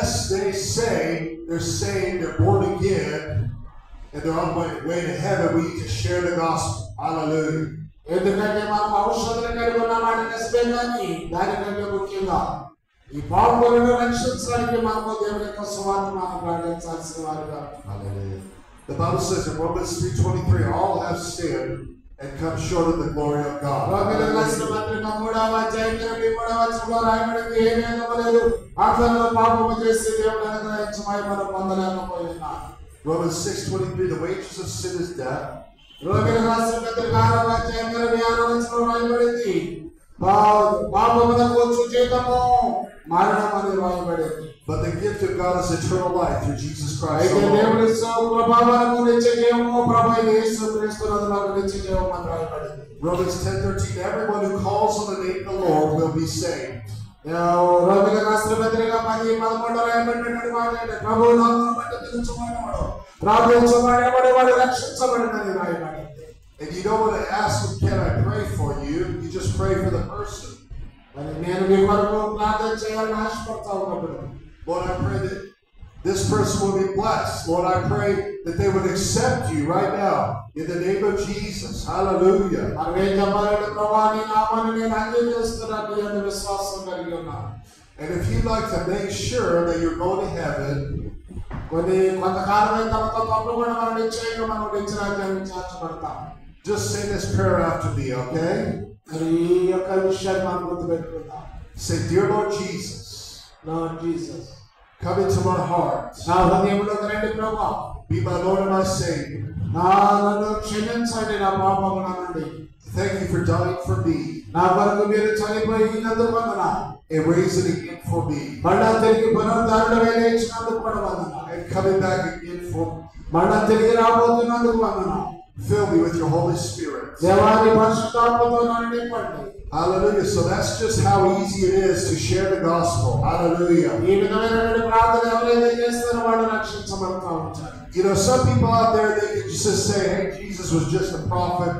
unless they say they're saved, they're born again, and they're on the way to heaven, we need to share the gospel. Hallelujah. ఎందుకంటే మనం ఔషధాలు కలిగి ఉన్నామని నిజమే కానీ దానికంటే ముఖ్యంగా ఈ పాపులను రక్షించడానికి మనము దేవుని యొక్క సువార్త మనం ప్రకటించాల్సిన వారుగా. Hallelujah. The Bible says in Romans 3:23, all have sinned and come short of the glory of God. రోమీయులకు రాసిన పత్రిక 3వ అధ్యాయం 3వ వచనంలో రాయబడింది, ఏ భేదము లేదు, అందరూ పాపము చేసి దేవుని అనుగ్రహించి మహిమను పొందలేకపోయి ఉన్నారు. Romans 6:23, the wages of sin is death. రోమీయులకు రాసిన పత్రిక 6వ అధ్యాయం 26వ వచనంలో రాయబడింది, పాపమునకు జీతము మరణం అని రాయబడింది. But the gift of God is eternal life through Jesus Christ. అయితే దేవుని కృపావరము నిత్య జీవము ప్రభువైన యేసు క్రీస్తునందు నాకు నిత్య జీవము అని రాయబడింది. Romans 10:13, everyone who calls on the name of the Lord will be saved. రోమీయులకు రాసిన పత్రిక 10:13 రాయబడినటువంటి మాట ఏంటంటే, ప్రభువు నామమును బట్టి పిలుచుకొనివాడు ప్రార్థించువాడెవడు వాడు రక్షించబడునని రాయబడింది. And you don't want to ask him, can I pray for you? You just pray for the person. మరి నేను మీ కొరకు ప్రార్థన చేయాలని ఆశపడతా ఉన్నప్పుడు, Lord, I pray that this person will be blessed. Lord, I pray that they would accept you right now in the name of Jesus. Hallelujah. మరి ఏం చెప్పాలంటే, ప్రభువా నీ నామమును నేను అంగీకరిస్తున్నాను అని విశ్వాసం కలిగి ఉన్నాను. And if you'd like to make sure that you're going to heaven, కొంతకాలమైన తర్వాత తప్పకుండా మనం నిశ్చయంగా మనం నిత్యరాజ్యాన్ని చేర్చబడతాం. just say this prayer after me, okay? మరి ఈ యొక్క విషయాన్ని మనం గుర్తుపెట్టుకుందాం. Say, dear Lord Jesus, Lord Jesus, come into my heart. నా హృదయంలోకి రండి ప్రభువా. Be my Lord and my Savior. నన్ను క్షమించండి నా పాపముల నుండి. Thank you for dying for me నా కొరకు మీరు చనిపోయినందుకు వందనాలు. and raising again for me. మళ్ళా తిరిగి పునరుద్ధారుడై లేచినందుకు కూడా వందనాలు. And coming back again for me. మళ్ళా తిరిగి రాబోతున్నందుకు వందనాలు. Fill me with your Holy Spirit. దేవాని పరిశుద్ధాత్మతో నన్ను నింపండి. Hallelujah. So that's just how easy it is to share the gospel. Hallelujah. ఈ విధమైనటువంటి ప్రార్థన ఎవరైతే చేస్తారో వాళ్ళు రక్షించబడతా ఉంటారు. You know, some people out there, they can just say, hey, Jesus was just a prophet.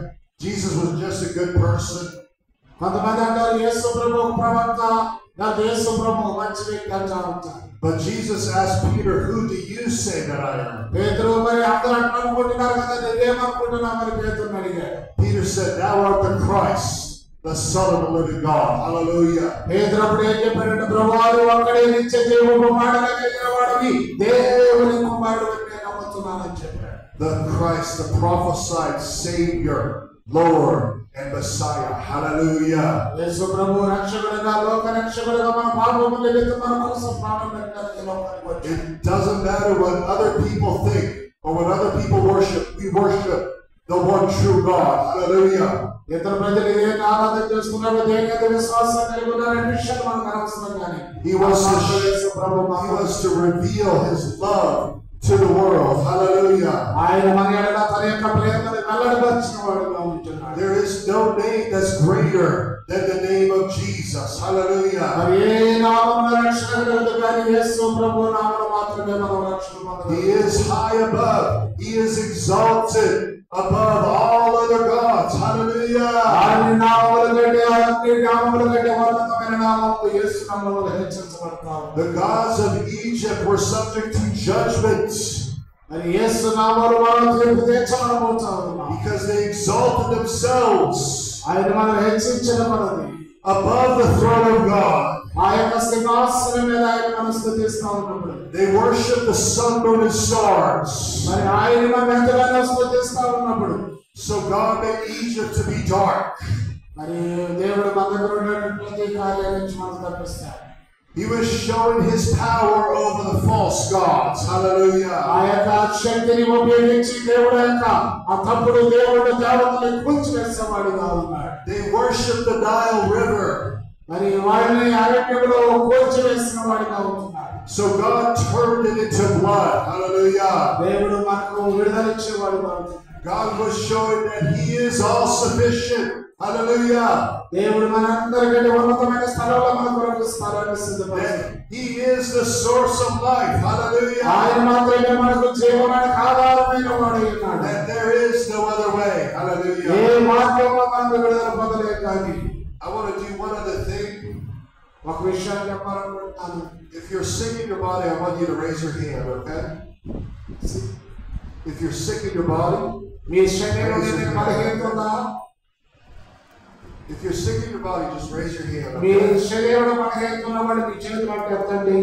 Jesus was just a good person. కొంతమంది అంటారు యేసు ప్రభు ఒక ప్రవక్త, లేదా యేసు ప్రభు మంచి వ్యక్తి అంటా ఉంటారు. But Jesus asked Peter, who do you say that I am? పేతురు మరి అందరూ అట్లా అనుకుంటున్నారు కదా, నువ్వేమనుకుంటున్నావు అని పేతురుని అడిగాడు. Peter said, thou art the Christ, the Son of the living God. Hallelujah. పేతురు అప్పుడు ఏం చెప్పాడంటే, ప్రభువారు ఒక్కడే నిత్య జీవము మాటలు కలిగిన వాడివి, దేవుని కుమారుడు అని నేను నమ్ముతున్నానని చెప్పాడు. The Christ, the prophesied Savior, Lord and Messiah. Hallelujah. యేసు ప్రభు రక్షకుడుగా, లోక రక్షకుడుగా మన పాపముల నిమిత్తం మన కోసం ప్రాణం పెట్టడానికి లోకానికి వచ్చాడు. It doesn't matter what other people think or what other people worship. We worship the one true God. Hallelujah. ఇతర ప్రజలు ఏం ఆరాధన చేస్తున్నారో, దేని మీద విశ్వాసం కలిగి ఉన్నారనే విషయాలు మనకు అనవసరం కానీ He wants to reveal His love to the world. Hallelujah. ఆయన మన ఎడల తన యొక్క ప్రేమను వెల్లడిపరిచిన వాడుగా ఉంటున్నాడు. There is no name that's greater than the name of Jesus. Hallelujah. మరి ఏ నామమున రక్షణ లేదు కానీ యేసు ప్రభు నామమున మాత్రమే మనం రక్షణ పొందగలం. He is high above. He is exalted above all other gods. Hallelujah. ఆయన నామముల కంటే, అన్ని నామముల కంటే ఉన్నతమైన నామము యేసు నామములో హెచ్చించబడతావు. The gods of Egypt were subject to judgment మరి యేసు నామములో మనం తీర్పు తీర్చబడబోతా ఉన్నాం. because they exalted themselves ఆయన మనం హెచ్చించిన మనది above the throne of God. ఆ యొక్క సింహాసనం మీద ఆయన మనం స్తుతిస్తా ఉన్నప్పుడు They worship the sun, moon, and stars. మరి ఆయన మనం ఎంతగానో స్తుతిస్తా ఉన్నప్పుడు So God made Egypt to be dark. మరి దేవుడు మన దగ్గర ఉన్నటువంటి ప్రతి కార్యాల నుంచి మనం తప్పిస్తాడు. He was showing His power over the false gods. Hallelujah. ఆ యొక్క శక్తిని ఉపయోగించి దేవుడు యొక్క ఆ తప్పుడు దేవుడు దేవతలను కూల్చివేసేవాడుగా ఉన్నాడు. They worship the Nile River. మరి వారిని అరణ్యంలో కూల్చివేసిన వాడిగా ఉంటున్నాడు. So God turned it into blood. Hallelujah. దేవుడు మనకు విడుదల ఇచ్చేవాడుగా ఉంటున్నాడు. God was showing that He is all sufficient. Hallelujah. దేవుడు మనందరికంటే ఉన్నతమైన స్థలంలో మన కొరకు స్థలాన్ని సిద్ధపరిచాడు. He is the source of life. Hallelujah. ఆయన మాత్రమే మనకు జీవనానికి ఆధారమైన వాడై ఉన్నాడు. That there is no other way. Hallelujah. ఏ మార్గంలో మనం విడుదల పొందలేం కానీ I want to do one other thing. ఒక విషయాన్ని చెప్పాలనుకుంటున్నాను. If If you're sick in your body, I want you to raise your hand, okay? If you're sick in your body, మీ శరీరంలో బలహీనత ఉందా? If you're sick in your body, just raise your hand, me okay? శరీరంలో బలహీనత ఉన్నవాళ్ళు మీ చేతులు పట్టి ఎత్తండి.